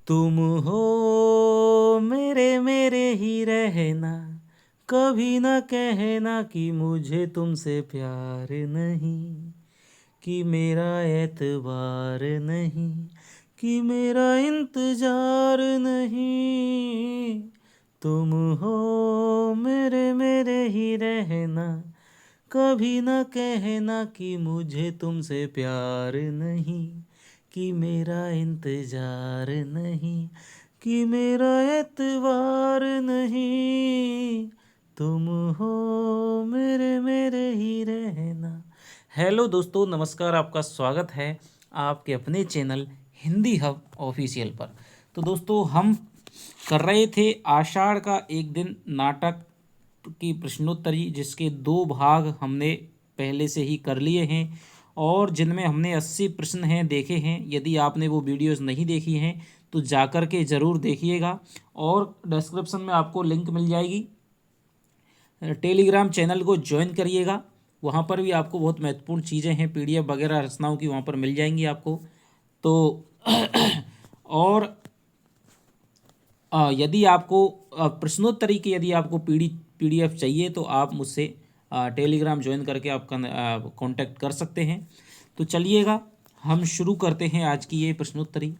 तुम हो मेरे मेरे ही रहना, कभी न कहना कि मुझे तुमसे प्यार नहीं, कि मेरा एतबार नहीं, कि मेरा इंतजार नहीं। तुम हो मेरे मेरे ही रहना, कभी न कहना कि मुझे तुमसे प्यार नहीं, कि मेरा इंतजार नहीं, कि मेरा एतबार नहीं। तुम हो मेरे मेरे ही रहना। हेलो दोस्तों, नमस्कार। आपका स्वागत है आपके अपने चैनल हिंदी हब ऑफिशियल पर। तो दोस्तों, हम कर रहे थे आषाढ़ का एक दिन नाटक की प्रश्नोत्तरी, जिसके 2 भाग हमने पहले से ही कर लिए हैं और जिनमें हमने 80 प्रश्न हैं देखे हैं। यदि आपने वो वीडियोस नहीं देखी हैं तो जाकर के ज़रूर देखिएगा और डिस्क्रिप्शन में आपको लिंक मिल जाएगी। टेलीग्राम चैनल को ज्वाइन करिएगा, वहाँ पर भी आपको बहुत महत्वपूर्ण चीज़ें हैं, पीडीएफ वगैरह रचनाओं की वहाँ पर मिल जाएंगी आपको। तो और यदि आपको प्रश्नोत्तरी की यदि आपको पीडीएफ चाहिए तो आप मुझसे टेलीग्राम ज्वाइन करके आप कांटेक्ट कर सकते हैं। तो चलिएगा, हम शुरू करते हैं आज की ये प्रश्नोत्तरी।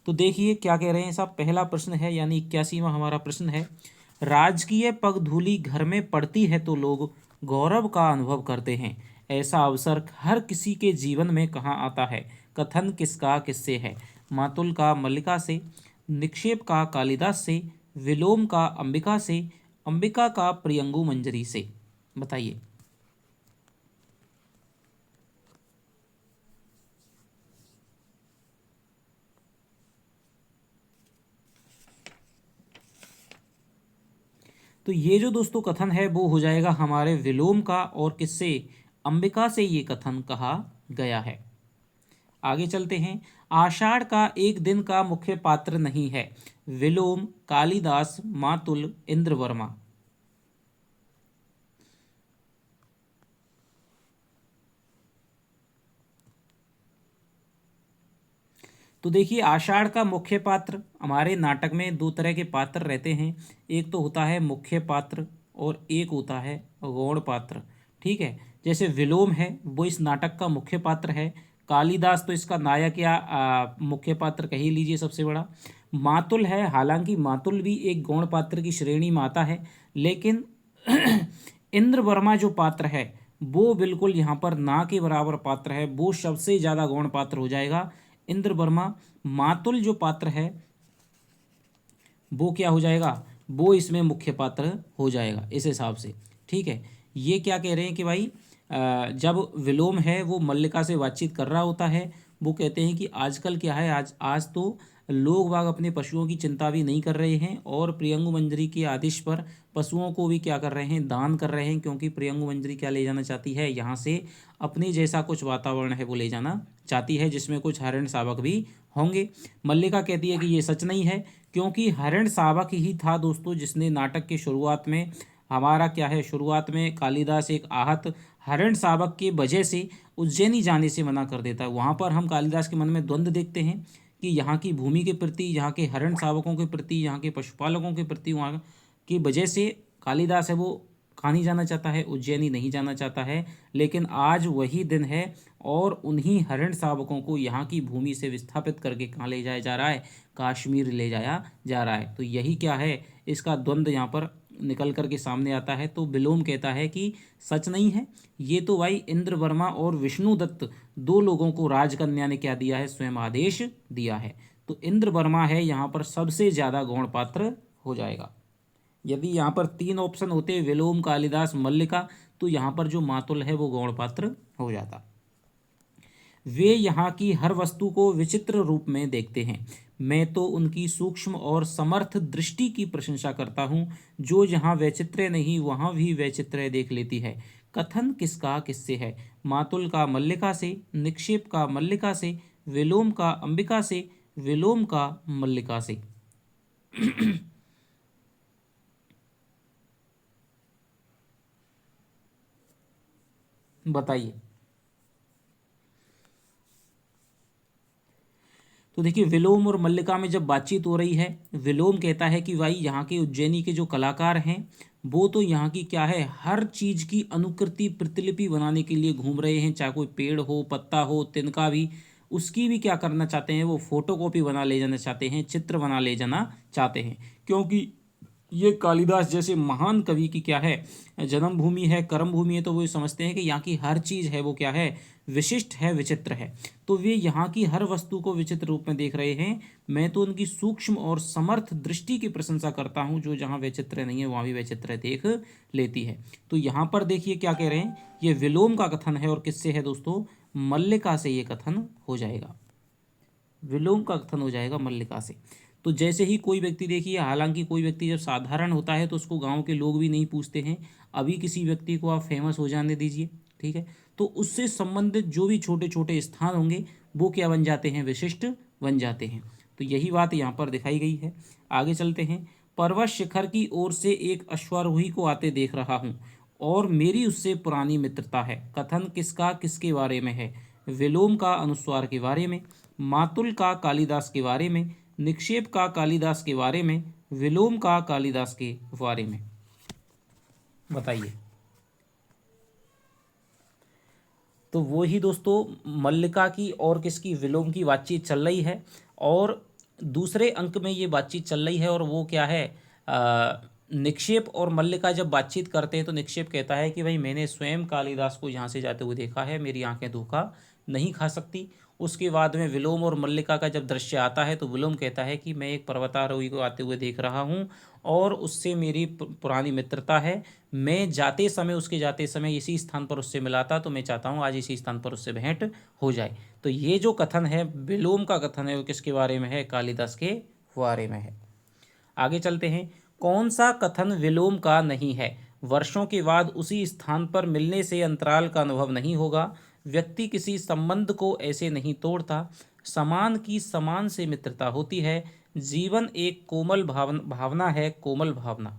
तो देखिए क्या कह रहे हैं साहब। पहला प्रश्न है, यानी 81वां हमारा प्रश्न है। राजकीय पगधूलि घर में पड़ती है तो लोग गौरव का अनुभव करते हैं। ऐसा अवसर हर किसी के जीवन में कहाँ आता है? कथन किसका किससे है? मातुल का मल्लिका से, निक्षेप का कालिदास से, विलोम का अंबिका से, अंबिका का प्रियंगु मंजरी से। बताइए। तो ये जो दोस्तों कथन है वो हो जाएगा हमारे विलोम का, और किससे? अंबिका से ये कथन कहा गया है। आगे चलते हैं। आषाढ़ का एक दिन का मुख्य पात्र नहीं है। विलोम, कालिदास, मातुल, इंद्रवर्मा। तो देखिए, आषाढ़ का मुख्य पात्र, हमारे नाटक में 2 तरह के पात्र रहते हैं। एक तो होता है मुख्य पात्र और एक होता है गौण पात्र। ठीक है। जैसे विलोम है वो इस नाटक का मुख्य पात्र है। कालिदास तो इसका नायक या मुख्य पात्र कह ही लीजिए, सबसे बड़ा। मातुल है, हालांकि मातुल भी एक गौण पात्र की श्रेणी में आता है, लेकिन इंद्र वर्मा जो पात्र है वो बिल्कुल यहाँ पर ना के बराबर पात्र है, वो सबसे ज़्यादा गौण पात्र हो जाएगा इंद्र वर्मा। मातुल जो पात्र है वो क्या हो जाएगा? वो इसमें मुख्य पात्र हो जाएगा इस हिसाब से। ठीक है। ये क्या कह रहे हैं कि भाई जब विलोम है वो मल्लिका से बातचीत कर रहा होता है, वो कहते हैं कि आजकल क्या है, आज आज तो लोग बाग अपने पशुओं की चिंता भी नहीं कर रहे हैं और प्रियंगु मंजरी के आदेश पर पशुओं को भी क्या कर रहे हैं, दान कर रहे हैं, क्योंकि प्रियंगु मंजरी क्या ले जाना चाहती है यहाँ से? अपने जैसा कुछ वातावरण है वो ले जाना चाहती है, जिसमें कुछ हरिण शावक भी होंगे। मल्लिका कहती है कि ये सच नहीं है, क्योंकि हरिण शावक ही था दोस्तों जिसने नाटक की शुरुआत में, हमारा क्या है, शुरुआत में कालिदास एक आहत हरिण शावक की वजह से उज्जैनी जाने से मना कर देता है। वहाँ पर हम कालिदास के मन में द्वंद्व देखते हैं कि यहाँ की भूमि के प्रति, यहाँ के हरिण शावकों के प्रति, यहाँ के पशुपालकों के प्रति, वहाँ की वजह से कालिदास है वो कहाँ नहीं जाना चाहता है, उज्जैनी नहीं जाना चाहता है। लेकिन आज वही दिन है और उन्हीं हरिण शावकों को यहाँ की भूमि से विस्थापित करके कहाँ ले जाया जा रहा है? कश्मीर ले जाया जा रहा है। तो यही क्या है, इसका द्वंद्व यहाँ पर निकल कर के सामने आता है। तो विलोम कहता है कि सच नहीं है, ये तो भाई इंद्र वर्मा और विष्णुदत्त 2 लोगों को राजकन्या ने क्या दिया है, स्वयं आदेश दिया है। तो इंद्र वर्मा है यहाँ पर सबसे ज़्यादा गौण पात्र हो जाएगा। यदि यहाँ पर 3 ऑप्शन होते, विलोम, कालिदास, मल्लिका, तो यहाँ पर जो मातुल है वो गौण पात्र हो जाता। वे यहाँ की हर वस्तु को विचित्र रूप में देखते हैं। मैं तो उनकी सूक्ष्म और समर्थ दृष्टि की प्रशंसा करता हूँ, जो जहाँ वैचित्र्य नहीं वहाँ भी वैचित्र्य देख लेती है। कथन किसका किससे है? मातुल का मल्लिका से, निक्षेप का मल्लिका से, विलोम का अंबिका से, विलोम का मल्लिका से। बताइए। तो देखिए विलोम और मल्लिका में जब बातचीत हो रही है, विलोम कहता है कि भाई यहाँ के उज्जैनी के जो कलाकार हैं वो तो यहाँ की क्या है, हर चीज़ की अनुकृति प्रतिलिपि बनाने के लिए घूम रहे हैं, चाहे कोई पेड़ हो, पत्ता हो, तिनका भी, उसकी भी क्या करना चाहते हैं, वो फोटोकॉपी बना ले जाना चाहते हैं, चित्र बना ले जाना चाहते हैं। क्योंकि ये कालिदास जैसे महान कवि की क्या है, जन्मभूमि है, कर्म भूमि है, तो वो समझते हैं कि यहाँ की हर चीज़ है वो क्या है, विशिष्ट है, विचित्र है। तो वे यहाँ की हर वस्तु को विचित्र रूप में देख रहे हैं। मैं तो उनकी सूक्ष्म और समर्थ दृष्टि की प्रशंसा करता हूँ, जो जहाँ वैचित्र नहीं है वहाँ भी वैचित्र देख लेती है। तो यहाँ पर देखिए क्या कह रहे हैं, ये विलोम का कथन है और किससे है दोस्तों, मल्लिका से ये कथन हो जाएगा, विलोम का कथन हो जाएगा मल्लिका से। तो जैसे ही कोई व्यक्ति देखिए, हालांकि कोई व्यक्ति जब साधारण होता है तो उसको गांव के लोग भी नहीं पूछते हैं। अभी किसी व्यक्ति को आप फेमस हो जाने दीजिए, ठीक है, तो उससे संबंधित जो भी छोटे छोटे स्थान होंगे वो क्या बन जाते हैं, विशिष्ट बन जाते हैं। तो यही बात यहाँ पर दिखाई गई है। आगे चलते हैं। पर्वत शिखर की ओर से एक अश्वारोही को आते देख रहा हूँ और मेरी उससे पुरानी मित्रता है। कथन किसका, किसके बारे में है, विलोम का अनुस्वार के बारे में, मातुल का कालिदास के बारे में, निक्षेप का कालिदास के बारे में, विलोम का कालिदास के बारे में। बताइए। तो वो ही दोस्तों मल्लिका की और किसकी, विलोम की बातचीत चल रही है और दूसरे अंक में ये बातचीत चल रही है। और वो क्या है, निक्षेप और मल्लिका जब बातचीत करते हैं तो निक्षेप कहता है कि भाई मैंने स्वयं कालिदास को यहाँ से जाते हुए देखा है, मेरी आंखें धोखा नहीं खा सकती। उसके बाद में विलोम और मल्लिका का जब दृश्य आता है तो विलोम कहता है कि मैं एक पर्वतारोही को आते हुए देख रहा हूँ और उससे मेरी पुरानी मित्रता है। मैं जाते समय, उसके जाते समय इसी स्थान पर उससे मिला था, तो मैं चाहता हूँ आज इसी स्थान पर उससे भेंट हो जाए। तो ये जो कथन है, विलोम का कथन है, वो किसके बारे में है, कालिदास के बारे में है। आगे चलते हैं। कौन सा कथन विलोम का नहीं है, वर्षों के बाद उसी स्थान पर मिलने से अंतराल का अनुभव नहीं होगा, व्यक्ति किसी संबंध को ऐसे नहीं तोड़ता, समान की समान से मित्रता होती है, जीवन एक कोमल भावना है, कोमल भावना।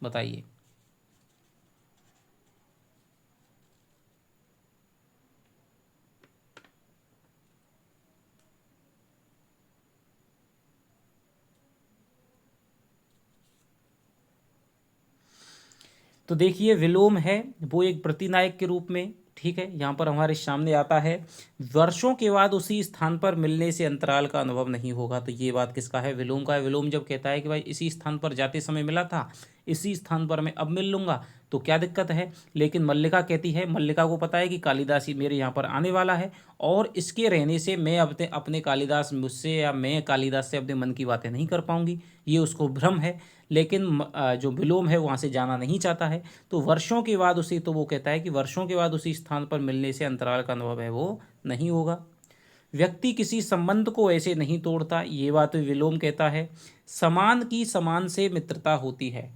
बताइए। तो देखिए विलोम है वो एक प्रतिनायक के रूप में, ठीक है, यहाँ पर हमारे सामने आता है, वर्षों के बाद उसी स्थान पर मिलने से अंतराल का अनुभव नहीं होगा। तो ये बात किसका है, विलोम का है। विलोम जब कहता है कि भाई इसी स्थान पर जाते समय मिला था, इसी स्थान पर मैं अब मिल लूँगा, तो क्या दिक्कत है। लेकिन मल्लिका कहती है, मल्लिका को पता है कि कालिदास ही मेरे यहाँ पर आने वाला है और इसके रहने से मैं अपने अपने कालिदास मुझसे या मैं कालिदास से अपने मन की बातें नहीं कर पाऊंगी, ये उसको भ्रम है। लेकिन जो विलोम है वहाँ से जाना नहीं चाहता है। तो वर्षों के बाद उसी, तो वो कहता है कि वर्षों के बाद उसी स्थान पर मिलने से अंतराल का अनुभव है वो नहीं होगा, व्यक्ति किसी संबंध को ऐसे नहीं तोड़ता, ये बात विलोम कहता है। समान की समान से मित्रता होती है,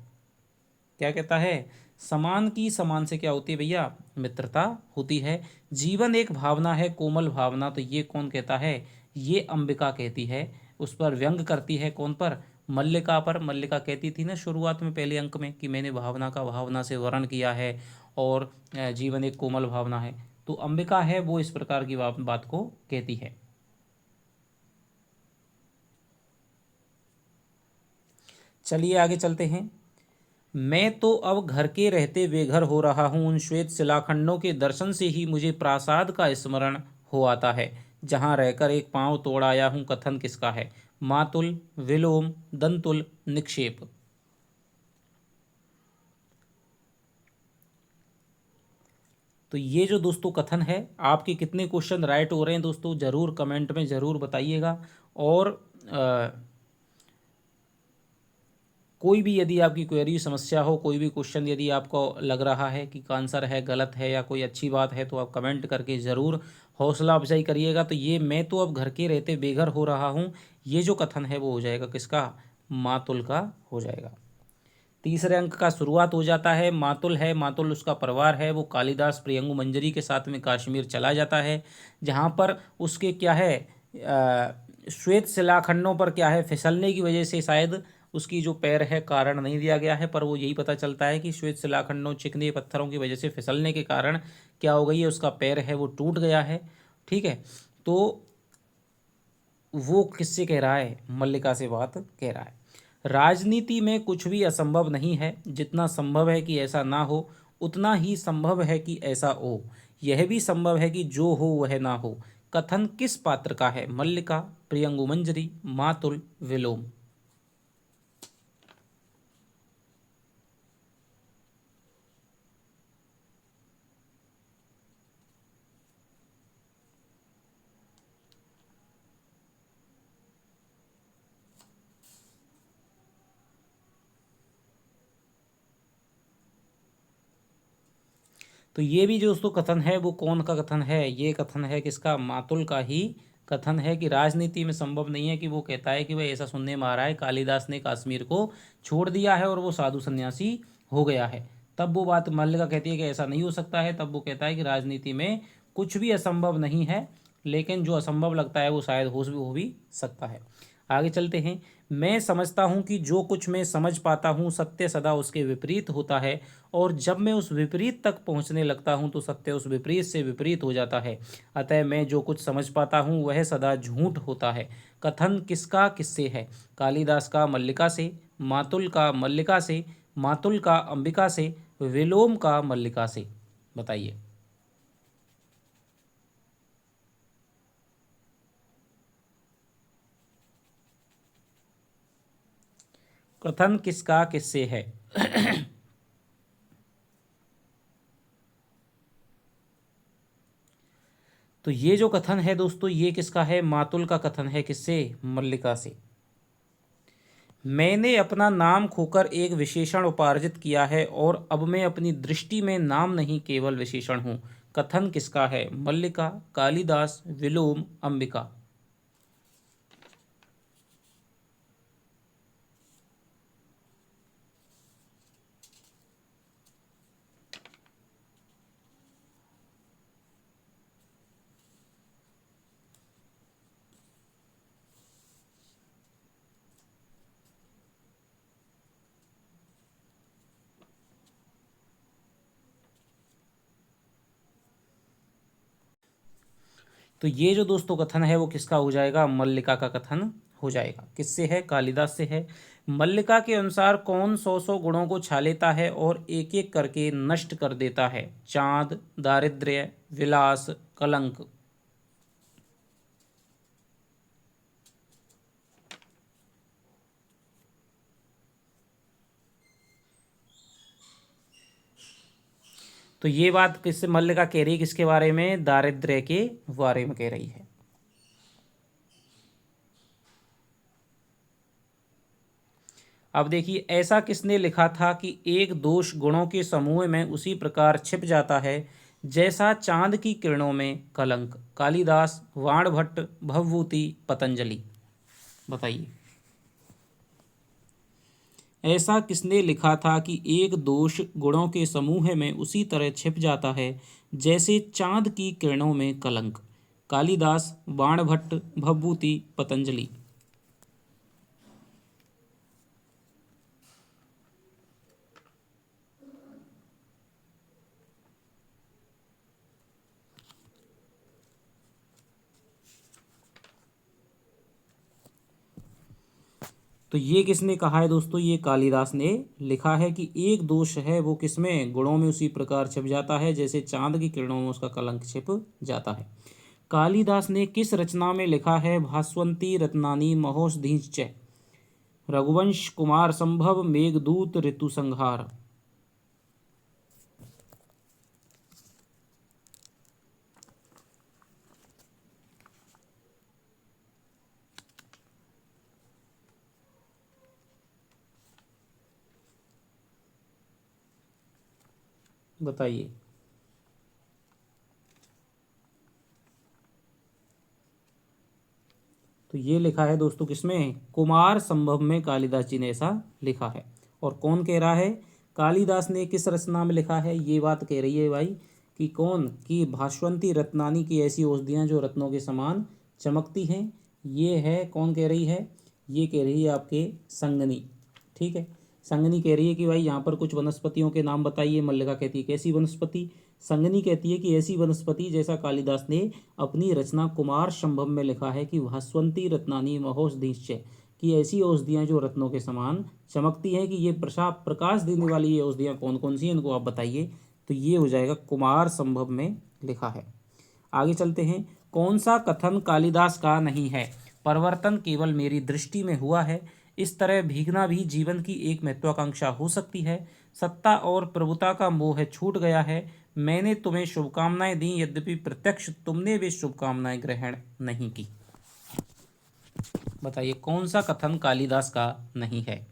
क्या कहता है, समान की समान से क्या होती है भैया, मित्रता होती है। जीवन एक भावना है, कोमल भावना, तो ये कौन कहता है, ये अंबिका कहती है। उस पर व्यंग करती है, कौन पर, मल्लिका पर। मल्लिका कहती थी ना शुरुआत में पहले अंक में कि मैंने भावना का भावना से वर्ण किया है और जीवन एक कोमल भावना है। तो अंबिका है वो इस प्रकार की बात को कहती है। चलिए आगे चलते हैं। मैं तो अब घर के रहते बेघर हो रहा हूँ, उन श्वेत शिलाखंडों के दर्शन से ही मुझे प्रासाद का स्मरण हो आता है, जहाँ रहकर एक पांव तोड़ आया हूँ। कथन किसका है, मातुल, विलोम, दंतुल, निक्षेप। तो ये जो दोस्तों कथन है, आपके कितने क्वेश्चन राइट हो रहे हैं दोस्तों, ज़रूर कमेंट में ज़रूर बताइएगा। और कोई भी यदि आपकी क्वेरी समस्या हो, कोई भी क्वेश्चन यदि आपको लग रहा है कि आंसर है गलत है या कोई अच्छी बात है, तो आप कमेंट करके ज़रूर हौसला अफजाई करिएगा। तो ये मैं तो अब घर के रहते बेघर हो रहा हूँ, ये जो कथन है वो हो जाएगा किसका, मातुल का हो जाएगा। तीसरे अंक का शुरुआत हो जाता है। मातुल है, मातुल उसका परिवार है, वो कालिदास प्रियंगु मंजरी के साथ में काश्मीर चला जाता है, जहाँ पर उसके क्या है, श्वेत शिलाखंडों पर क्या है, फिसलने की वजह से शायद उसकी जो पैर है, कारण नहीं दिया गया है, पर वो यही पता चलता है कि श्वेत शिलाखंडों, चिकने पत्थरों की वजह से फिसलने के कारण क्या हो गई है, उसका पैर है वो टूट गया है, ठीक है। तो वो किससे कह रहा है? मल्लिका से बात कह रहा है। राजनीति में कुछ भी असंभव नहीं है, जितना संभव है कि ऐसा ना हो उतना ही संभव है कि ऐसा हो। यह भी संभव है कि जो हो वह ना हो। कथन किस पात्र का है? मल्लिका, प्रियंगु मंजरी, मातुल, विलोम। तो ये भी जो दोस्तों कथन है वो कौन का कथन है? ये कथन है किसका? मातुल का ही कथन है कि राजनीति में संभव नहीं है कि वो कहता है कि वह ऐसा सुनने में आ रहा है कालिदास ने कश्मीर को छोड़ दिया है और वो साधु सन्यासी हो गया है। तब वो बात मल्लिका कहती है कि ऐसा नहीं हो सकता है। तब वो कहता है कि राजनीति में कुछ भी असंभव नहीं है, लेकिन जो असंभव लगता है वो शायद हो भी सकता है। आगे चलते हैं। मैं समझता हूँ कि जो कुछ मैं समझ पाता हूँ सत्य सदा उसके विपरीत होता है, और जब मैं उस विपरीत तक पहुँचने लगता हूँ तो सत्य उस विपरीत से विपरीत हो जाता है। अतः मैं जो कुछ समझ पाता हूँ वह सदा झूठ होता है। कथन किसका किससे है? कालिदास का मल्लिका से, मातुल का मल्लिका से, मातुल का अंबिका से, विलोम का मल्लिका से। बताइए। कथन किसका किससे है? तो ये जो कथन है दोस्तों ये किसका है? मातुल का कथन है। किससे? मल्लिका से। मैंने अपना नाम खोकर एक विशेषण उपार्जित किया है और अब मैं अपनी दृष्टि में नाम नहीं केवल विशेषण हूँ। कथन किसका है? मल्लिका, कालिदास, विलोम, अंबिका। तो ये जो दोस्तों कथन है वो किसका हो जाएगा? मल्लिका का कथन हो जाएगा। किससे है? कालिदास से है। मल्लिका के अनुसार कौन सौ सौ गुणों को छा लेता है और एक एक करके नष्ट कर देता है? चाँद, दारिद्र्य, विलास, कलंक। तो ये बात किससे मल्लिका कह रही है? किसके बारे में? दारिद्र्य के बारे में कह रही है। अब देखिए, ऐसा किसने लिखा था कि एक दोष गुणों के समूह में उसी प्रकार छिप जाता है जैसा चांद की किरणों में कलंक? कालिदास, वाणभट्ट, भवभूति, पतंजलि। बताइए। ऐसा किसने लिखा था कि एक दोष गुणों के समूह में उसी तरह छिप जाता है जैसे चांद की किरणों में कलंक? कालिदास, बाणभट्ट, भवभूति, पतंजलि। तो ये किसने कहा है दोस्तों? ये कालिदास ने लिखा है कि एक दोष है वो किसमें? गुणों में उसी प्रकार छिप जाता है जैसे चांद की किरणों में उसका कलंक छिप जाता है। कालिदास ने किस रचना में लिखा है? भास्वंती रत्नानि महोषधीश्च, रघुवंश, कुमार संभव, मेघदूत, ऋतु संहार। बताइए। तो ये लिखा है दोस्तों किसमें? कुमार संभव में कालिदास जी ने ऐसा लिखा है। और कौन कह रहा है? कालिदास ने किस रचना में लिखा है? ये बात कह रही है भाई कि कौन? कि भास्वंती रत्नानी की ऐसी औषधियाँ जो रत्नों के समान चमकती हैं। ये है कौन कह रही है? ये कह रही है आपके संगनी। ठीक है। संगनी कह रही है कि भाई यहाँ पर कुछ वनस्पतियों के नाम बताइए। मल्लिका कहती है कैसी वनस्पति? संगनी कहती है कि ऐसी वनस्पति, जैसा कालिदास ने अपनी रचना कुमार संभव में लिखा है कि भास्वंती रत्नानी महोषधीश्च, कि ऐसी औषधियाँ जो रत्नों के समान चमकती हैं, कि ये प्रकाश देने वाली ये औषधियाँ कौन कौन सी हैं, इनको आप बताइए। तो ये हो जाएगा कुमार संभव में लिखा है। आगे चलते हैं। कौन सा कथन कालिदास का नहीं है? परिवर्तन केवल मेरी दृष्टि में हुआ है। इस तरह भीगना भी जीवन की एक महत्वाकांक्षा हो सकती है। सत्ता और प्रभुता का मोह छूट गया है। मैंने तुम्हें शुभकामनाएं दी, यद्यपि प्रत्यक्ष तुमने वे शुभकामनाएं ग्रहण नहीं की। बताइए कौन सा कथन कालिदास का नहीं है?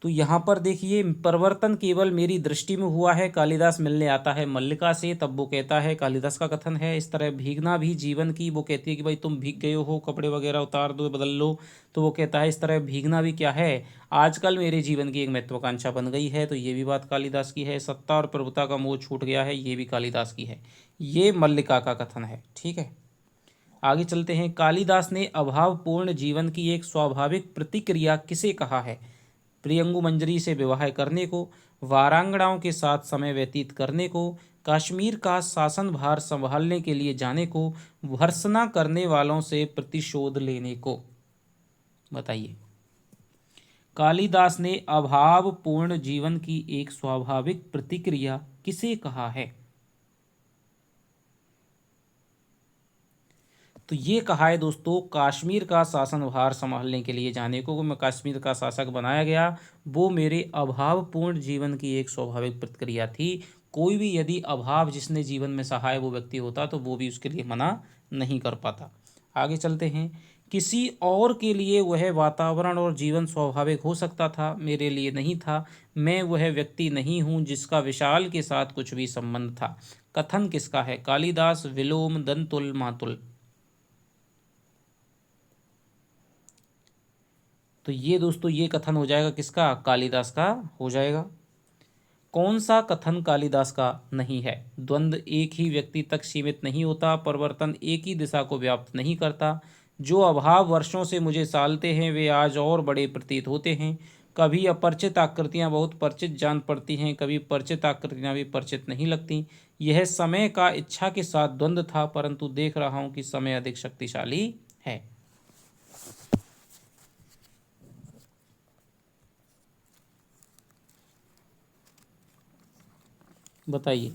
तो यहाँ पर देखिए, परिवर्तन केवल मेरी दृष्टि में हुआ है। कालिदास मिलने आता है मल्लिका से, तब वो कहता है, कालिदास का कथन है। इस तरह भीगना भी जीवन की, वो कहती है कि भाई तुम भीग गए हो, कपड़े वगैरह उतार दो, बदल लो। तो वो कहता है इस तरह भीगना भी क्या है, आजकल मेरे जीवन की एक महत्वाकांक्षा बन गई है। तो ये भी बात कालिदास की है। सत्ता और प्रभुता का मोह छूट गया है, ये भी कालिदास की है। ये मल्लिका का कथन है। ठीक है, आगे चलते हैं। कालिदास ने अभावपूर्ण जीवन की एक स्वाभाविक प्रतिक्रिया किसे कहा है? प्रियंगु मंजरी से विवाह करने को, वारांगनाओं के साथ समय व्यतीत करने को, कश्मीर का शासन भार संभालने के लिए जाने को, भर्त्सना करने वालों से प्रतिशोध लेने को। बताइए कालिदास ने अभावपूर्ण जीवन की एक स्वाभाविक प्रतिक्रिया किसे कहा है? तो ये कहा है दोस्तों, कश्मीर का शासन भार संभालने के लिए जाने को, मैं कश्मीर का शासक बनाया गया, वो मेरे अभावपूर्ण जीवन की एक स्वाभाविक प्रतिक्रिया थी। कोई भी यदि अभाव जिसने जीवन में सहाय वो व्यक्ति होता तो वो भी उसके लिए मना नहीं कर पाता। आगे चलते हैं। किसी और के लिए वह वातावरण और जीवन स्वाभाविक हो सकता था, मेरे लिए नहीं था। मैं वह व्यक्ति नहीं हूँ जिसका विशाल के साथ कुछ भी संबंध था। कथन किसका है? कालिदास, विलोम, दंतुल, मातुल। तो ये दोस्तों ये कथन हो जाएगा किसका? कालिदास का हो जाएगा। कौन सा कथन कालिदास का नहीं है? द्वंद्व एक ही व्यक्ति तक सीमित नहीं होता, परिवर्तन एक ही दिशा को व्याप्त नहीं करता, जो अभाव वर्षों से मुझे सालते हैं वे आज और बड़े प्रतीत होते हैं, कभी अपरिचित आकृतियां बहुत परिचित जान पड़ती हैं, कभी परिचित आकृतियां भी परिचित नहीं लगती। यह समय का इच्छा के साथ द्वंद्व था, परंतु देख रहा हूं कि समय अधिक शक्तिशाली है। बताइए।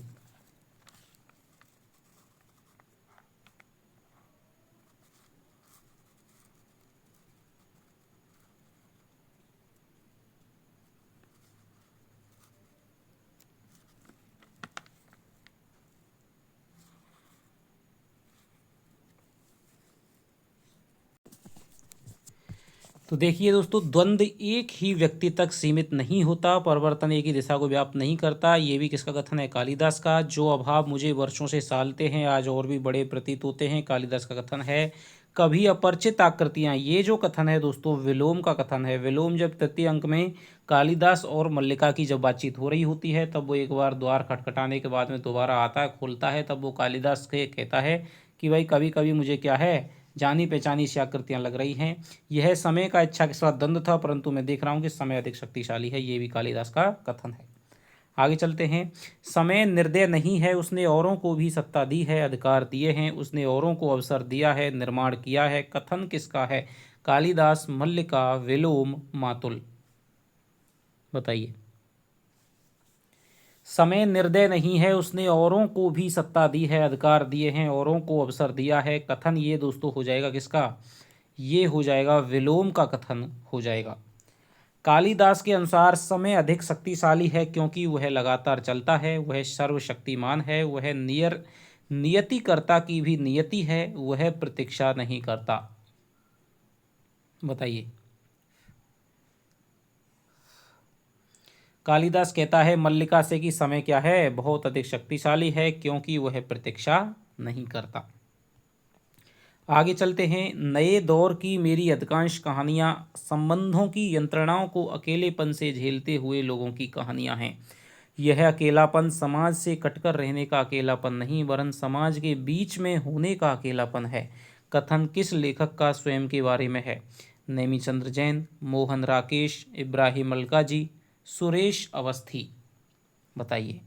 तो देखिए दोस्तों, द्वंद्व एक ही व्यक्ति तक सीमित नहीं होता, परिवर्तन एक ही दिशा को व्याप्त नहीं करता, ये भी किसका कथन है? कालिदास का। जो अभाव मुझे वर्षों से सालते हैं आज और भी बड़े प्रतीत होते हैं, कालिदास का कथन है। कभी अपरिचित आकृतियां, ये जो कथन है दोस्तों विलोम का कथन है। विलोम जब तृतीय अंक में कालिदास और मल्लिका की जब बातचीत हो रही होती है, तब वो एक बार द्वार खटखटाने के बाद में दोबारा आता है, खोलता है, तब वो कालिदास के कहता है कि भाई कभी कभी मुझे क्या है, जानी पहचानी सी आकृतियां लग रही हैं। यह समय का इच्छा के साथ द्वंद्व था, परंतु मैं देख रहा हूं कि समय अधिक शक्तिशाली है, ये भी कालिदास का कथन है। आगे चलते हैं। समय निर्दय नहीं है, उसने औरों को भी सत्ता दी है, अधिकार दिए हैं, उसने औरों को अवसर दिया है, निर्माण किया है। कथन किसका है? कालिदास, मल्लिका, विलोम, मातुल। बताइए। समय निर्दय नहीं है, उसने औरों को भी सत्ता दी है, अधिकार दिए हैं, औरों को अवसर दिया है। कथन ये दोस्तों हो जाएगा किसका? ये हो जाएगा विलोम का कथन हो जाएगा। कालिदास के अनुसार समय अधिक शक्तिशाली है क्योंकि वह लगातार चलता है, वह सर्वशक्तिमान है, वह नियतिकर्ता की भी नियति है, वह प्रतीक्षा नहीं करता। बताइए। कालिदास कहता है मल्लिका से कि समय क्या है? बहुत अधिक शक्तिशाली है क्योंकि वह प्रतीक्षा नहीं करता। आगे चलते हैं। नए दौर की मेरी अधिकांश कहानियाँ संबंधों की यंत्रणाओं को अकेलेपन से झेलते हुए लोगों की कहानियाँ हैं। यह अकेलापन समाज से कटकर रहने का अकेलापन नहीं, वरन समाज के बीच में होने का अकेलापन है। कथन किस लेखक का स्वयं के बारे में है? नेमीचंद्र जैन, मोहन राकेश, इब्राहिम अलकाजी, सुरेश अवस्थी। बताइए।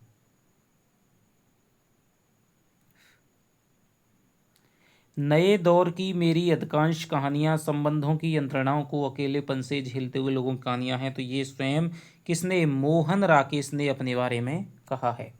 नए दौर की मेरी अधिकांश कहानियां संबंधों की यंत्रणाओं को अकेलेपन से झेलते हुए लोगों की कहानियां हैं। तो ये स्वयं किसने, मोहन राकेश ने अपने बारे में कहा है।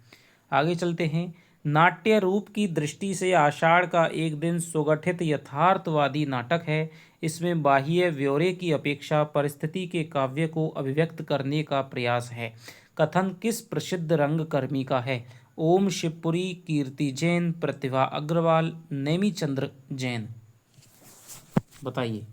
आगे चलते हैं। नाट्य रूप की दृष्टि से आषाढ़ का एक दिन सुगठित यथार्थवादी नाटक है। इसमें बाह्य ब्यौरे की अपेक्षा परिस्थिति के काव्य को अभिव्यक्त करने का प्रयास है। कथन किस प्रसिद्ध रंगकर्मी का है? ओम शिवपुरी, कीर्ति जैन, प्रतिभा अग्रवाल, नेमीचंद्र जैन। बताइए।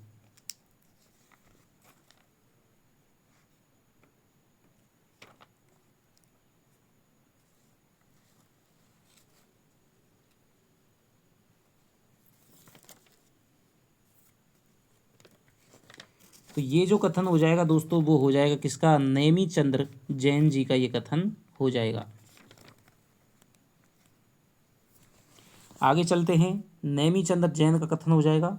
तो ये जो कथन हो जाएगा दोस्तों, वो हो जाएगा किसका? नेमीचंद्र जैन जी का ये कथन हो जाएगा। आगे चलते हैं। नेमीचंद्र जैन का कथन हो जाएगा,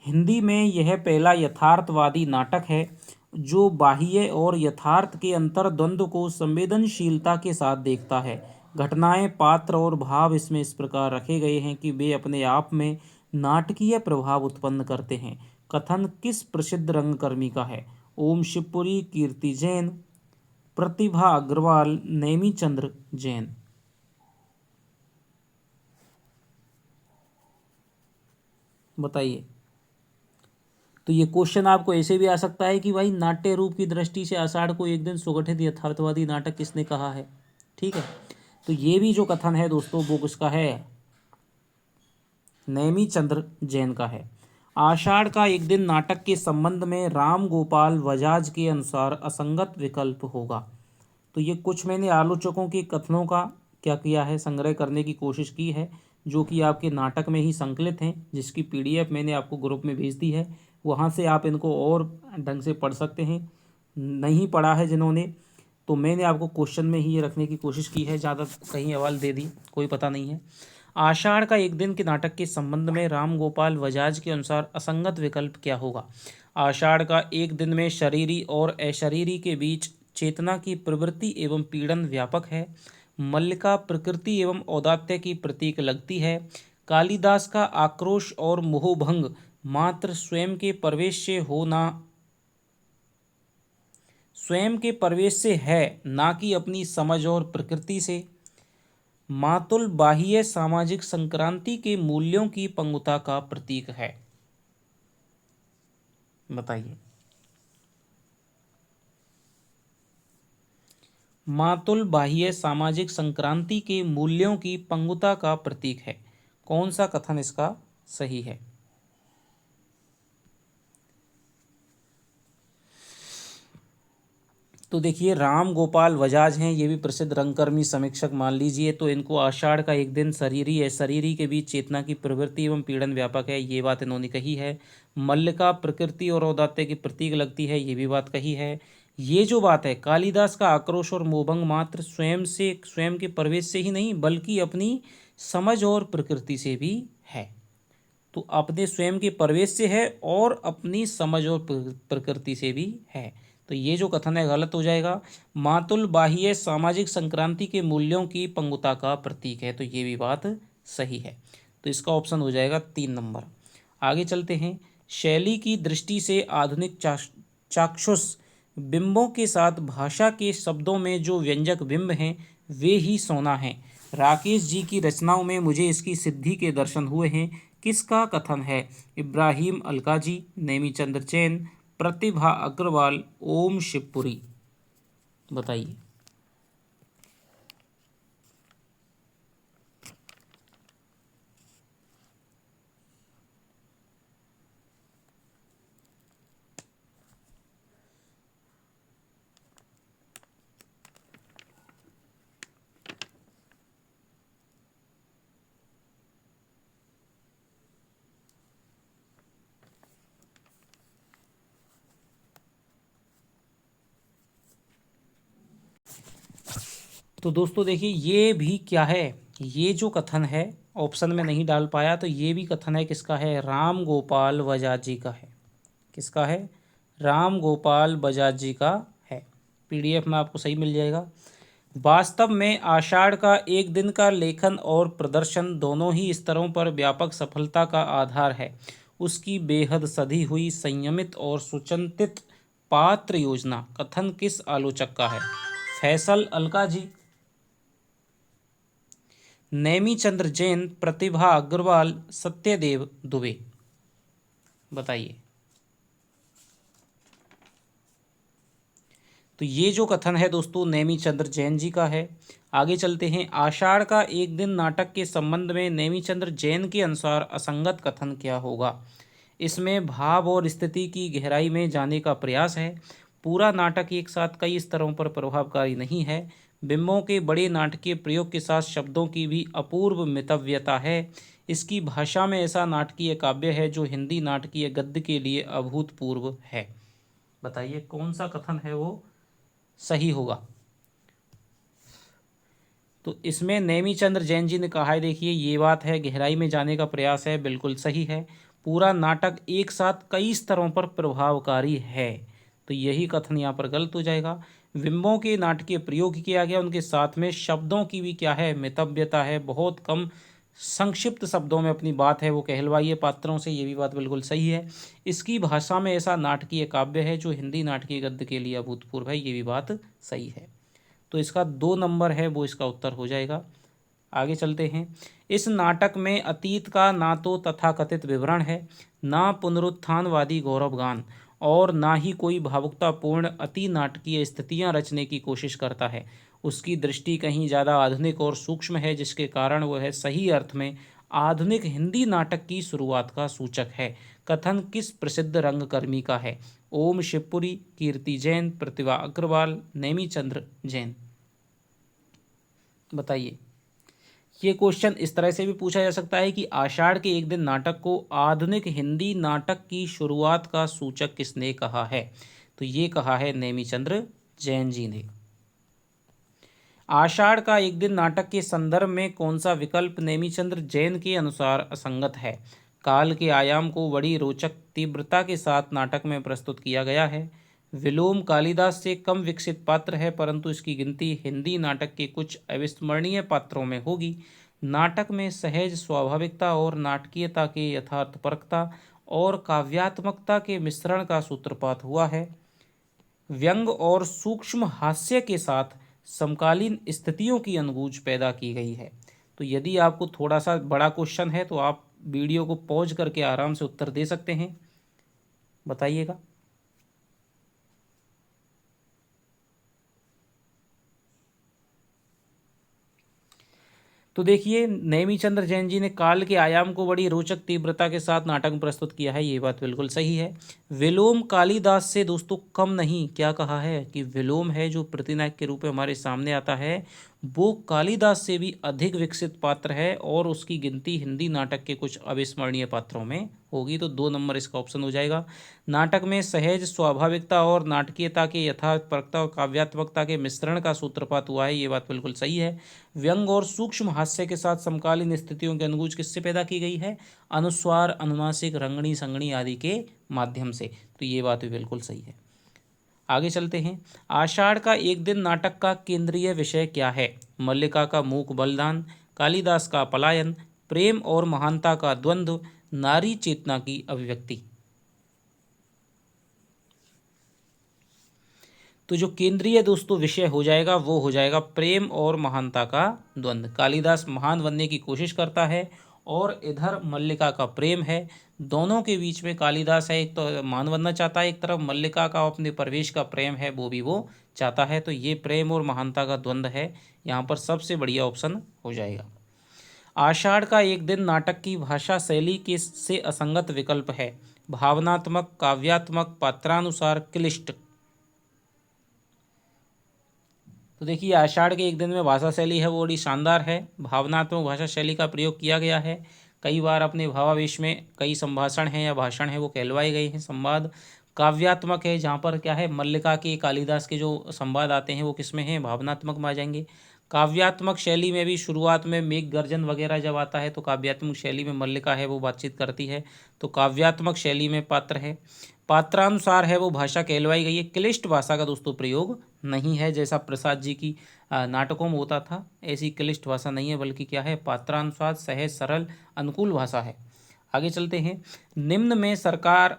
हिंदी में यह पहला यथार्थवादी नाटक है जो बाह्य और यथार्थ के अंतर्द्वंद को संवेदनशीलता के साथ देखता है। घटनाएं, पात्र और भाव इसमें इस प्रकार रखे गए हैं कि वे अपने आप में नाटकीय प्रभाव उत्पन्न करते हैं। कथन किस प्रसिद्ध रंगकर्मी का है? ओम शिवपुरी, कीर्ति जैन, प्रतिभा अग्रवाल, नेमीचंद्र जैन। बताइए। तो ये क्वेश्चन आपको ऐसे भी आ सकता है कि भाई नाट्य रूप की दृष्टि से आषाढ़ को एक दिन सुगठित यथार्थवादी नाटक किसने कहा है? ठीक है। तो ये भी जो कथन है दोस्तों, वो किसका है? नेमीचंद्र जैन का है। आषाढ़ का एक दिन नाटक के संबंध में राम गोपाल बजाज के अनुसार असंगत विकल्प होगा। तो ये कुछ मैंने आलोचकों के कथनों का क्या किया है, संग्रह करने की कोशिश की है, जो कि आपके नाटक में ही संकलित हैं, जिसकी पीडीएफ मैंने आपको ग्रुप में भेज दी है। वहाँ से आप इनको और ढंग से पढ़ सकते हैं। नहीं पढ़ा है जिन्होंने, तो मैंने आपको क्वेश्चन में ही ये रखने की कोशिश की है, ज़्यादा कहीं हवाल दे दी, कोई पता नहीं है। आषाढ़ का एक दिन के नाटक के संबंध में राम गोपाल बजाज के अनुसार असंगत विकल्प क्या होगा? आषाढ़ का एक दिन में शरीरी और अशरीरी के बीच चेतना की प्रवृत्ति एवं पीड़न व्यापक है। मल्लिका प्रकृति एवं औदात्य की प्रतीक लगती है। कालिदास का आक्रोश और मोहभंग मात्र स्वयं के प्रवेश से है, ना कि अपनी समझ और प्रकृति से। मातुल बाह्य सामाजिक संक्रांति के मूल्यों की पंगुता का प्रतीक है। बताइए। मातुल बाह्य सामाजिक संक्रांति के मूल्यों की पंगुता का प्रतीक है। कौन सा कथन इसका सही है? तो देखिए, राम गोपाल बजाज हैं, ये भी प्रसिद्ध रंगकर्मी समीक्षक मान लीजिए। तो इनको आषाढ़ का एक दिन शरीरी अशरीरी के बीच चेतना की प्रवृत्ति एवं पीड़न व्यापक है, ये बात इन्होंने कही है। मल्लिका प्रकृति और औदात्य की प्रतीक लगती है, ये भी बात कही है। ये जो बात है, कालिदास का आक्रोश और मोहभंग मात्र स्वयं के प्रवेश से ही नहीं, बल्कि अपनी समझ और प्रकृति से भी है। तो अपने स्वयं के प्रवेश से है और अपनी समझ और प्रकृति से भी है। तो ये जो कथन है गलत हो जाएगा। मातुल बाह्य सामाजिक संक्रांति के मूल्यों की पंगुता का प्रतीक है, तो ये भी बात सही है। तो इसका ऑप्शन हो जाएगा 3 नंबर। आगे चलते हैं। शैली की दृष्टि से आधुनिक चाक्षुष बिंबों के साथ भाषा के शब्दों में जो व्यंजक बिंब हैं वे ही सोना हैं। राकेश जी की रचनाओं में मुझे इसकी सिद्धि के दर्शन हुए हैं। किसका कथन है? इब्राहिम अलकाजी, नेमीचंद्र जैन, प्रतिभा अग्रवाल, ओम शिवपुरी। बताइए। तो दोस्तों देखिए, ये भी क्या है, ये जो कथन है ऑप्शन में नहीं डाल पाया, तो ये भी कथन है किसका है? राम गोपाल बजाज जी का है। किसका है? राम गोपाल बजाज जी का है। पीडीएफ में आपको सही मिल जाएगा। वास्तव में आषाढ़ का एक दिन का लेखन और प्रदर्शन दोनों ही स्तरों पर व्यापक सफलता का आधार है। उसकी बेहद सधी हुई, संयमित और सुचिंतित पात्र योजना कथन किस आलोचक का है? फैसल अलका जी, नेमी चंद्र जैन, प्रतिभा अग्रवाल, सत्यदेव दुबे। बताइए। तो ये जो कथन है दोस्तों नेमी चंद्र जैन जी का है। आगे चलते हैं। आषाढ़ का एक दिन नाटक के संबंध में नेमी चंद्र जैन के अनुसार असंगत कथन क्या होगा? इसमें भाव और स्थिति की गहराई में जाने का प्रयास है। पूरा नाटक एक साथ कई स्तरों पर प्रभावकारी नहीं है। बिंबों के बड़े नाटकीय प्रयोग के साथ शब्दों की भी अपूर्व मितव्यता है। इसकी भाषा में ऐसा नाटकीय काव्य है जो हिंदी नाटकीय गद्य के लिए अभूतपूर्व है। बताइए कौन सा कथन है वो सही होगा? तो इसमें नेमी चंद्र जैन जी ने कहा है, देखिए ये बात है, गहराई में जाने का प्रयास है, बिल्कुल सही है। पूरा नाटक एक साथ कई स्तरों पर प्रभावकारी है, तो यही कथन यहाँ पर गलत हो जाएगा। बिंबों के नाटकीय प्रयोग किया गया, उनके साथ में शब्दों की भी क्या है, मितव्यता है, बहुत कम संक्षिप्त शब्दों में अपनी बात है वो कहलवाई है पात्रों से, ये भी बात बिल्कुल सही है। इसकी भाषा में ऐसा नाटकीय काव्य है जो हिंदी नाटकीय गद्य के लिए अभूतपूर्व है, ये भी बात सही है। तो इसका 2 नंबर है वो इसका उत्तर हो जाएगा। आगे चलते हैं। इस नाटक में अतीत का ना तो तथाकथित विवरण है, ना पुनरुत्थानवादी गौरवगान, और ना ही कोई भावुकतापूर्ण अति नाटकीय स्थितियां रचने की कोशिश करता है। उसकी दृष्टि कहीं ज़्यादा आधुनिक और सूक्ष्म है, जिसके कारण वह सही अर्थ में आधुनिक हिंदी नाटक की शुरुआत का सूचक है। कथन किस प्रसिद्ध रंगकर्मी का है? ओम शिवपुरी, कीर्ति जैन, प्रतिभा अग्रवाल, नेमी चंद्र जैन। बताइए। ये क्वेश्चन इस तरह से भी पूछा जा सकता है कि आषाढ़ के एक दिन नाटक को आधुनिक हिंदी नाटक की शुरुआत का सूचक किसने कहा है? तो ये कहा है नेमी चंद्र जैन जी ने। आषाढ़ का एक दिन नाटक के संदर्भ में कौन सा विकल्प नेमी चंद्र जैन के अनुसार असंगत है? काल के आयाम को बड़ी रोचक तीव्रता के साथ नाटक में प्रस्तुत किया गया है। विलोम कालिदास से कम विकसित पात्र है, परंतु इसकी गिनती हिंदी नाटक के कुछ अविस्मरणीय पात्रों में होगी। नाटक में सहज स्वाभाविकता और नाटकीयता के यथार्थपरकता और काव्यात्मकता के मिश्रण का सूत्रपात हुआ है। व्यंग और सूक्ष्म हास्य के साथ समकालीन स्थितियों की अनगूंज पैदा की गई है। तो यदि आपको थोड़ा सा बड़ा क्वेश्चन है तो आप वीडियो को पॉज करके आराम से उत्तर दे सकते हैं। बताइएगा। तो देखिए नेमी चंद्र जैन जी ने काल के आयाम को बड़ी रोचक तीव्रता के साथ नाटक में प्रस्तुत किया है, ये बात बिल्कुल सही है। विलोम कालिदास से दोस्तों कम नहीं, क्या कहा है कि विलोम है जो प्रतिनायक के रूप में हमारे सामने आता है, वो कालिदास से भी अधिक विकसित पात्र है और उसकी गिनती हिंदी नाटक के कुछ अविस्मरणीय पात्रों में होगी। तो 2 नंबर इसका ऑप्शन हो जाएगा। नाटक में सहज स्वाभाविकता और नाटकीयता के यथार्थपरकता और काव्यात्मकता के मिश्रण का सूत्रपात हुआ है, ये बात बिल्कुल सही है। व्यंग और सूक्ष्म हास्य के साथ समकालीन स्थितियों की अनगूंज किससे पैदा की गई है? अनुस्वार, अनुनासिक, रंगणी, संगणी आदि के माध्यम से। तो ये बात भी बिल्कुल सही है। आगे चलते हैं। आषाढ़ का एक दिन नाटक का केंद्रीय विषय क्या है? मल्लिका का मूक बलिदान, कालिदास का पलायन, प्रेम और महानता का द्वंद्व, नारी चेतना की अभिव्यक्ति। तो जो केंद्रीय दोस्तों विषय हो जाएगा वो हो जाएगा प्रेम और महानता का द्वंद्व। कालिदास महान बनने की कोशिश करता है और इधर मल्लिका का प्रेम है। दोनों के बीच में कालिदास है, एक तो महान बनना चाहता है, एक तरफ मल्लिका का अपने प्रवेश का प्रेम है वो भी वो चाहता है। तो ये प्रेम और महानता का द्वंद्व है, यहाँ पर सबसे बढ़िया ऑप्शन हो जाएगा। आषाढ़ का एक दिन नाटक की भाषा शैली के से असंगत विकल्प है? भावनात्मक, काव्यात्मक, पात्रानुसार, क्लिष्ट। तो देखिए आषाढ़ के एक दिन में भाषा शैली है वो बड़ी शानदार है। भावनात्मक भाषा शैली का प्रयोग किया गया है। कई बार अपने भावावेश में कई संभाषण हैं या भाषण हैं वो कहलवाए गए हैं। संवाद काव्यात्मक है, जहाँ पर क्या है मल्लिका के कालिदास के जो संवाद आते हैं वो किस में हैं? भावनात्मक में आ जाएंगे। काव्यात्मक शैली में भी शुरुआत में मेघ गर्जन वगैरह जब आता है तो काव्यात्मक शैली में मल्लिका है वो बातचीत करती है, तो काव्यात्मक शैली में पात्र है। पात्रानुसार है वो भाषा कहलवाई गई है। क्लिष्ट भाषा का दोस्तों प्रयोग नहीं है, जैसा प्रसाद जी की नाटकों में होता था ऐसी क्लिष्ट भाषा नहीं है, बल्कि क्या है, पात्रानुसार सहज सरल अनुकूल भाषा है। आगे चलते हैं। निम्न में सरकार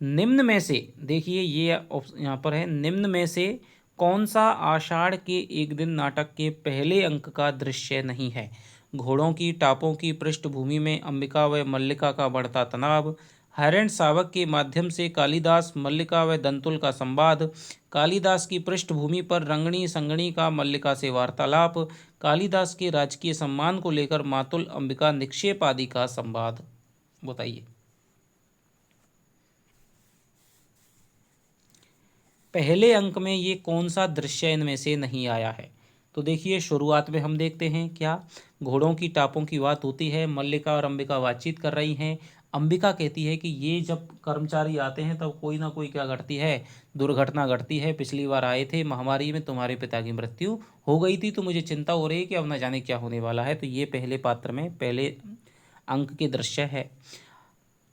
निम्न में से, देखिए ये यहाँ पर है, निम्न में से कौन सा आषाढ़ के एक दिन नाटक के पहले अंक का दृश्य नहीं है? घोड़ों की टापों की पृष्ठभूमि में अंबिका व मल्लिका का बढ़ता तनाव, हरण शावक के माध्यम से कालिदास मल्लिका व दंतुल का संवाद, कालिदास की पृष्ठभूमि पर रंगणी संगणी का मल्लिका से वार्तालाप, कालिदास के राजकीय सम्मान को लेकर मातुल अंबिका निक्षेप आदि का संवाद। बताइए पहले अंक में ये कौन सा दृश्य इनमें से नहीं आया है? तो देखिए शुरुआत में हम देखते हैं क्या, घोड़ों की टापों की बात होती है, मल्लिका और अंबिका बातचीत कर रही हैं। अंबिका कहती है कि ये जब कर्मचारी आते हैं तब कोई ना कोई क्या घटती है, दुर्घटना घटती है। पिछली बार आए थे महामारी में, तुम्हारे पिता की मृत्यु हो गई थी, तो मुझे चिंता हो रही है कि अब न जाने क्या होने वाला है। तो ये पहले पात्र में पहले अंक के दृश्य है।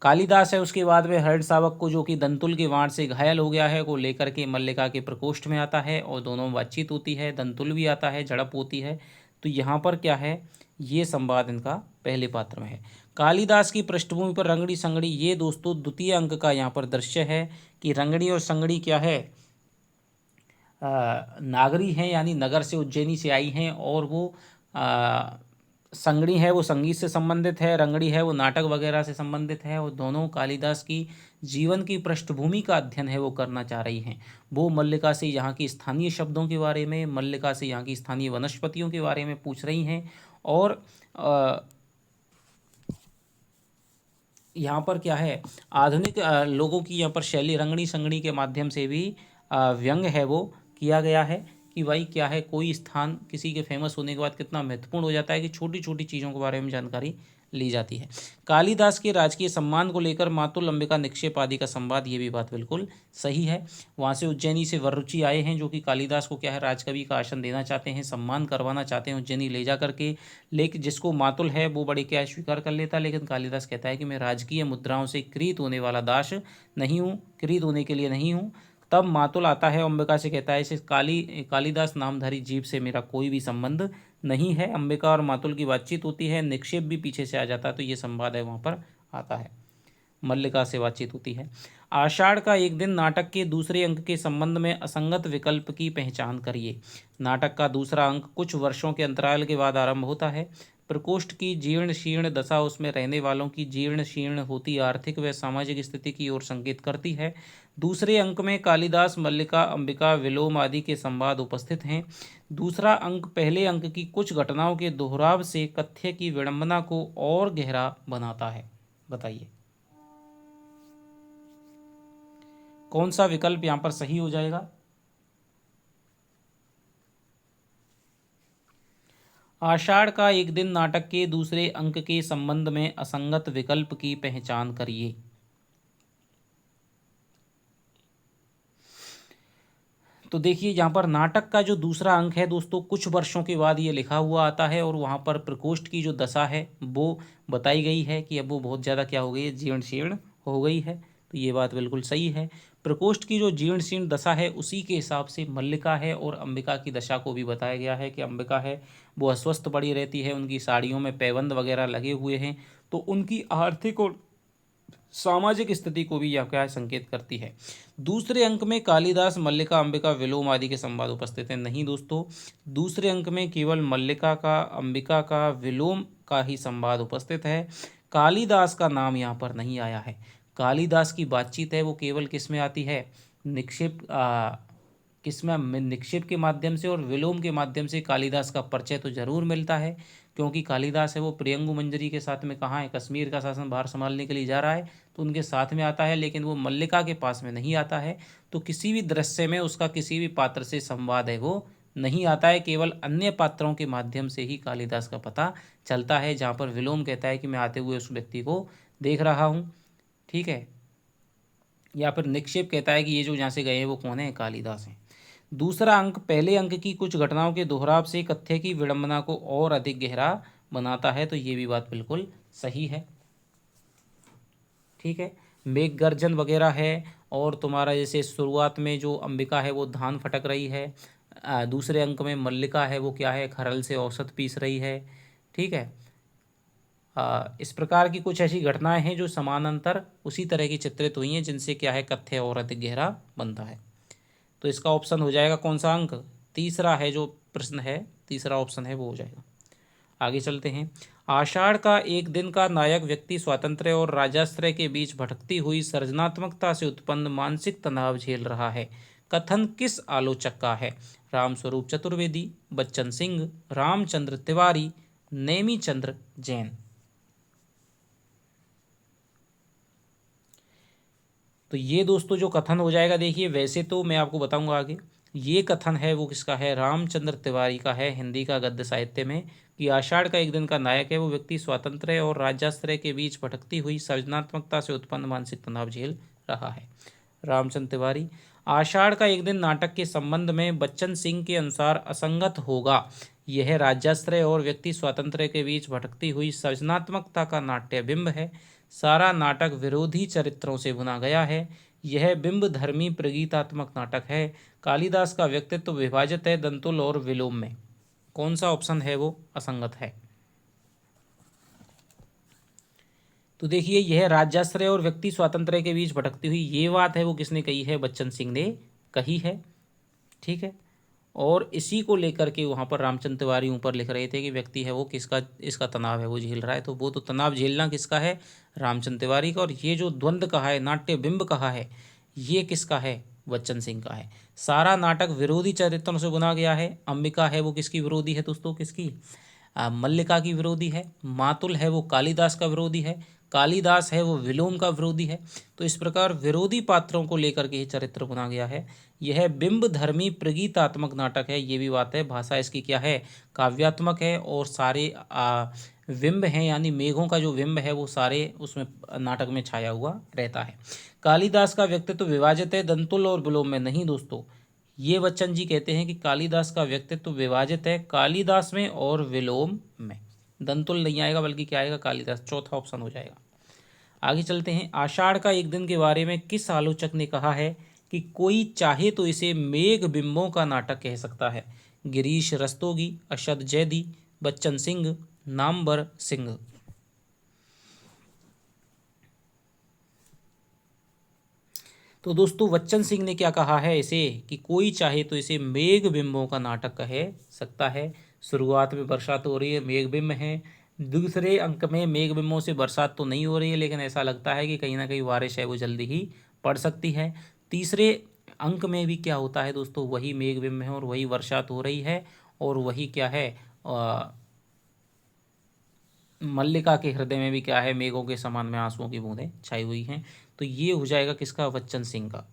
कालिदास है उसके बाद में हर्ष शावक को, जो कि दंतुल के वाण से घायल हो गया है, को लेकर के मल्लिका के प्रकोष्ठ में आता है और दोनों में बातचीत होती है। दंतुल भी आता है, झड़प होती है। तो यहाँ पर क्या है, ये संवाद इनका पहले पात्र में है। कालिदास की पृष्ठभूमि पर रंगड़ी संगड़ी, ये दोस्तों द्वितीय अंक का यहाँ पर दृश्य है कि रंगड़ी और संगड़ी क्या है, नागरी हैं, यानी नगर से, उज्जैनी से आई हैं, और वो संगड़ी है वो संगीत से संबंधित है, रंगड़ी है वो नाटक वगैरह से संबंधित है, और दोनों कालिदास की जीवन की पृष्ठभूमि का अध्ययन है वो करना चाह रही हैं। वो मल्लिका से यहाँ की स्थानीय शब्दों के बारे में, मल्लिका से यहाँ की स्थानीय वनस्पतियों के बारे में पूछ रही हैं। और यहाँ पर क्या है, आधुनिक लोगों की यहाँ पर शैली रंगड़ी संगड़ी के माध्यम से भी व्यंग है वो किया गया है कि भाई क्या है, कोई स्थान किसी के फेमस होने के बाद कितना महत्वपूर्ण हो जाता है कि छोटी छोटी चीज़ों के बारे में जानकारी ली जाती है। कालिदास के राजकीय सम्मान को लेकर मातुल अंबिका निक्षेप आदि का संवाद, ये भी बात बिल्कुल सही है। वहाँ से उज्जैनी से वररुचि आए हैं, जो कि कालिदास को क्या है, राजकवि का आसन देना चाहते हैं, सम्मान करवाना चाहते हैं उज्जैनी ले जा करके। लेकिन जिसको मातुल है वो बड़े क्या स्वीकार कर लेता है, लेकिन कालिदास कहता है कि मैं राजकीय मुद्राओं से कृत होने वाला दास नहीं हूँ, कृत होने के लिए नहीं हूँ। तब मातुल आता है, अंबिका से कहता है, इसे कालिदास नामधारी जीव से मेरा कोई भी संबंध नहीं है। अंबिका और मातुल की बातचीत होती है, निक्षेप भी पीछे से आ जाता है, तो ये संवाद है वहाँ पर आता है, मल्लिका से बातचीत होती है। आषाढ़ का एक दिन नाटक के दूसरे अंक के संबंध में असंगत विकल्प की पहचान करिए। नाटक का दूसरा अंक कुछ वर्षों के अंतराल के बाद आरंभ होता है। प्रकोष्ठ की जीर्ण शीर्ण दशा उसमें रहने वालों की जीर्ण शीर्ण होती आर्थिक व सामाजिक स्थिति की ओर संकेत करती है। दूसरे अंक में कालिदास मल्लिका अंबिका विलोम आदि के संवाद उपस्थित हैं। दूसरा अंक पहले अंक की कुछ घटनाओं के दोहराव से कथ्य की विडंबना को और गहरा बनाता है। बताइए कौन सा विकल्प यहाँ पर सही हो जाएगा? आषाढ़ का एक दिन नाटक के दूसरे अंक के संबंध में असंगत विकल्प की पहचान करिए। तो देखिए यहाँ पर नाटक का जो दूसरा अंक है दोस्तों, कुछ वर्षों के बाद ये लिखा हुआ आता है, और वहाँ पर प्रकोष्ठ की जो दशा है वो बताई गई है कि अब वो बहुत ज़्यादा क्या हो गई है, जीर्ण शीर्ण हो गई है। तो ये बात बिल्कुल सही है। प्रकोष्ठ की जो जीर्ण शीर्ण दशा है उसी के हिसाब से मल्लिका है और अंबिका की दशा को भी बताया गया है कि अंबिका है वो अस्वस्थ पड़ी रहती है, उनकी साड़ियों में पैबंद वगैरह लगे हुए हैं, तो उनकी आर्थिक और सामाजिक स्थिति को भी यह क्या संकेत करती है। दूसरे अंक में कालिदास मल्लिका अंबिका विलोम आदि के संवाद उपस्थित हैं। नहीं दोस्तों, दूसरे अंक में केवल मल्लिका का अंबिका का विलोम का ही संवाद उपस्थित है। कालिदास का नाम यहाँ पर नहीं आया है। कालिदास की बातचीत है वो केवल किस में आती है, निक्षेप किसमें, निक्षेप के माध्यम से और विलोम के माध्यम से कालिदास का परिचय तो जरूर मिलता है, क्योंकि कालिदास है वो प्रियंगु मंजरी के साथ में कहाँ है, कश्मीर का शासन भार संभालने के लिए जा रहा है, तो उनके साथ में आता है, लेकिन वो मल्लिका के पास में नहीं आता है। तो किसी भी दृश्य में उसका किसी भी पात्र से संवाद है वो नहीं आता है, केवल अन्य पात्रों के माध्यम से ही कालिदास का पता चलता है, जहाँ पर विलोम कहता है कि मैं आते हुए उस व्यक्ति को देख रहा हूँ, ठीक है, या फिर निक्षेप कहता है कि ये जो जहाँ से गए हैं वो कौन है, कालिदास हैं। दूसरा अंक पहले अंक की कुछ घटनाओं के दोहराव से कथ्य की विडंबना को और अधिक गहरा बनाता है, तो ये भी बात बिल्कुल सही है, ठीक है। मेघ गर्जन वगैरह है, और तुम्हारा जैसे शुरुआत में जो अंबिका है वो धान फटक रही है, दूसरे अंक में मल्लिका है वो क्या है, खरल से औसत पीस रही है। ठीक है, इस प्रकार की कुछ ऐसी घटनाएं हैं जो समानांतर उसी तरह की चित्रित हुई हैं, जिनसे क्या है, कथ्य और अधिक गहरा बनता है। तो इसका ऑप्शन हो जाएगा कौन सा अंक, तीसरा है जो प्रश्न है, तीसरा ऑप्शन है वो हो जाएगा। आगे चलते हैं। आषाढ़ का एक दिन का नायक व्यक्ति स्वातंत्र्य और राजाश्रय के बीच भटकती हुई सृजनात्मकता से उत्पन्न मानसिक तनाव झेल रहा है। कथन किस आलोचक का है? रामस्वरूप चतुर्वेदी, बच्चन सिंह, रामचंद्र तिवारी, नेमीचंद्र जैन। तो ये दोस्तों जो कथन हो जाएगा, देखिए वैसे तो मैं आपको बताऊंगा आगे, ये कथन है वो किसका है, रामचंद्र तिवारी का है, हिंदी का गद्य साहित्य में, कि आषाढ़ का एक दिन का नायक है वो व्यक्ति स्वातंत्र्य और राज्याश्रय के बीच भटकती हुई सृजनात्मकता से उत्पन्न मानसिक तनाव झेल रहा है। रामचंद्र तिवारी। आषाढ़ का एक दिन नाटक के संबंध में बच्चन सिंह के अनुसार असंगत होगा। यह राज्याश्रय और व्यक्ति स्वातंत्र्य के बीच भटकती हुई सृजनात्मकता का नाट्य बिंब है। सारा नाटक विरोधी चरित्रों से बुना गया है। यह बिंब धर्मी प्रगीतात्मक नाटक है। कालिदास का व्यक्तित्व विभाजित है दंतुल और विलोम में। कौन सा ऑप्शन है वो असंगत है? तो देखिए, यह राज्याश्रय और व्यक्ति स्वातंत्र्य के बीच भटकती हुई, ये बात है वो किसने कही है, बच्चन सिंह ने कही है। ठीक है, और इसी को लेकर के वहाँ पर रामचंद्र तिवारी ऊपर लिख रहे थे कि व्यक्ति है वो किसका, इसका तनाव है वो झेल रहा है, तो वो तो तनाव झेलना किसका है, रामचंद्र तिवारी का। और ये जो द्वंद्व कहा है, नाट्य बिंब कहा है, ये किसका है, बच्चन सिंह का है। सारा नाटक विरोधी चरित्रों से बुना गया है। अंबिका है वो किसकी विरोधी है दोस्तों, किसकी, मल्लिका की विरोधी है। मातुल है वो कालिदास का विरोधी है। कालिदास है वो विलोम का विरोधी है। तो इस प्रकार विरोधी पात्रों को लेकर के ये चरित्र बुना गया है। यह बिंब धर्मी प्रगीतात्मक नाटक है, ये भी बात है। भाषा इसकी क्या है, काव्यात्मक है, और सारे बिंब हैं, यानी मेघों का जो बिंब है वो सारे उसमें नाटक में छाया हुआ रहता है। कालिदास का व्यक्तित्व विभाजित है, दंतुल और विलोम में नहीं दोस्तों। ये बच्चन जी कहते हैं कि कालिदास का व्यक्तित्व विभाजित है कालिदास में और विलोम में। दंतुल नहीं आएगा, बल्कि क्या आएगा, कालिदास। चौथा ऑप्शन हो जाएगा। आगे चलते हैं। आषाढ़ का एक दिन के बारे में किस आलोचक ने कहा है कि कोई चाहे तो इसे मेघ बिंबों का नाटक कह सकता है? गिरीश रस्तोगी, अशद जैदी, बच्चन सिंह, नामवर सिंह। तो दोस्तों बच्चन सिंह ने क्या कहा है इसे, कि कोई चाहे तो इसे मेघ बिंबों का नाटक कह सकता है। शुरुआत में बरसात हो रही है, मेघ बिंब है। दूसरे अंक में मेघ बिंबों से बरसात तो नहीं हो रही है, लेकिन ऐसा लगता है कि कहीं ना कहीं बारिश है वो जल्दी ही पड़ सकती है। तीसरे अंक में भी क्या होता है दोस्तों, वही मेघ बिंब है और वही बरसात हो रही है, और वही क्या है, मल्लिका के हृदय में भी क्या है, मेघों के समान में आंसुओं की बूंदें छाई हुई हैं। तो ये हो जाएगा किसका, बच्चन सिंह का।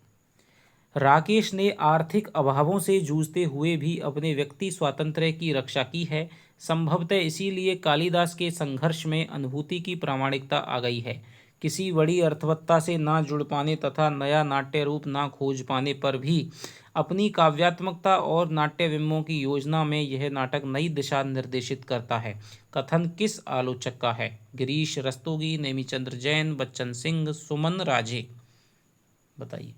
राकेश ने आर्थिक अभावों से जूझते हुए भी अपने व्यक्ति स्वातंत्र्य की रक्षा की है। संभवतः इसीलिए कालिदास के संघर्ष में अनुभूति की प्रामाणिकता आ गई है। किसी बड़ी अर्थवत्ता से ना जुड़ पाने तथा नया नाट्य रूप ना खोज पाने पर भी अपनी काव्यात्मकता और नाट्य बिंबों की योजना में यह नाटक नई दिशा निर्देशित करता है। कथन किस आलोचक का है? गिरीश रस्तोगी, नेमीचंद्र जैन, बच्चन सिंह, सुमन राजे। बताइए।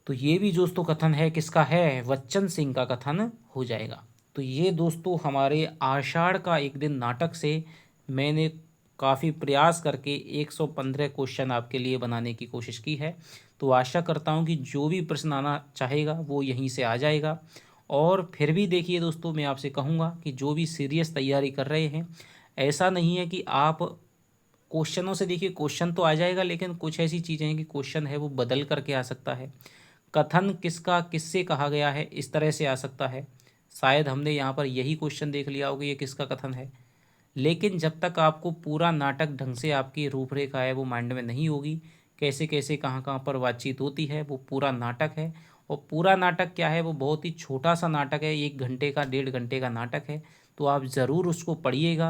तो ये भी दोस्तों कथन है किसका है, बच्चन सिंह का कथन हो जाएगा। तो ये दोस्तों हमारे आषाढ़ का एक दिन नाटक से मैंने काफ़ी प्रयास करके 115 क्वेश्चन आपके लिए बनाने की कोशिश की है। तो आशा करता हूँ कि जो भी प्रश्न आना चाहेगा वो यहीं से आ जाएगा। और फिर भी देखिए दोस्तों, मैं आपसे कहूँगा कि जो भी सीरियस तैयारी कर रहे हैं, ऐसा नहीं है कि आप क्वेश्चनों से, देखिए क्वेश्चन तो आ जाएगा, लेकिन कुछ ऐसी चीज़ें हैं कि क्वेश्चन है वो बदल करके आ सकता है। कथन किसका किससे कहा गया है, इस तरह से आ सकता है। शायद हमने यहाँ पर यही क्वेश्चन देख लिया होगा ये किसका कथन है। लेकिन जब तक आपको पूरा नाटक ढंग से, आपकी रूपरेखा है वो माइंड में नहीं होगी, कैसे कैसे कहाँ कहाँ पर बातचीत होती है, वो पूरा नाटक है। और पूरा नाटक क्या है, वो बहुत ही छोटा सा नाटक है, 1 घंटे का 1.5 घंटे का नाटक है। तो आप ज़रूर उसको पढ़िएगा।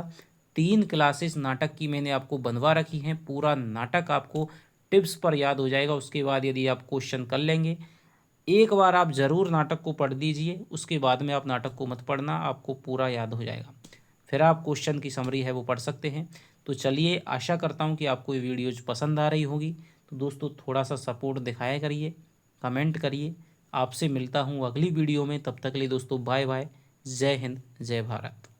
3 क्लासेस नाटक की मैंने आपको बनवा रखी हैं। पूरा नाटक आपको टिप्स पर याद हो जाएगा। उसके बाद यदि आप क्वेश्चन कर लेंगे, एक बार आप ज़रूर नाटक को पढ़ दीजिए, उसके बाद में आप नाटक को मत पढ़ना, आपको पूरा याद हो जाएगा। फिर आप क्वेश्चन की समरी है वो पढ़ सकते हैं। तो चलिए, आशा करता हूँ कि आपको ये वीडियोज पसंद आ रही होगी। तो दोस्तों थोड़ा सा सपोर्ट दिखाया करिए, कमेंट करिए। आपसे मिलता हूँ अगली वीडियो में, तब तक के लिए दोस्तों बाय बाय। जय हिंद, जय भारत।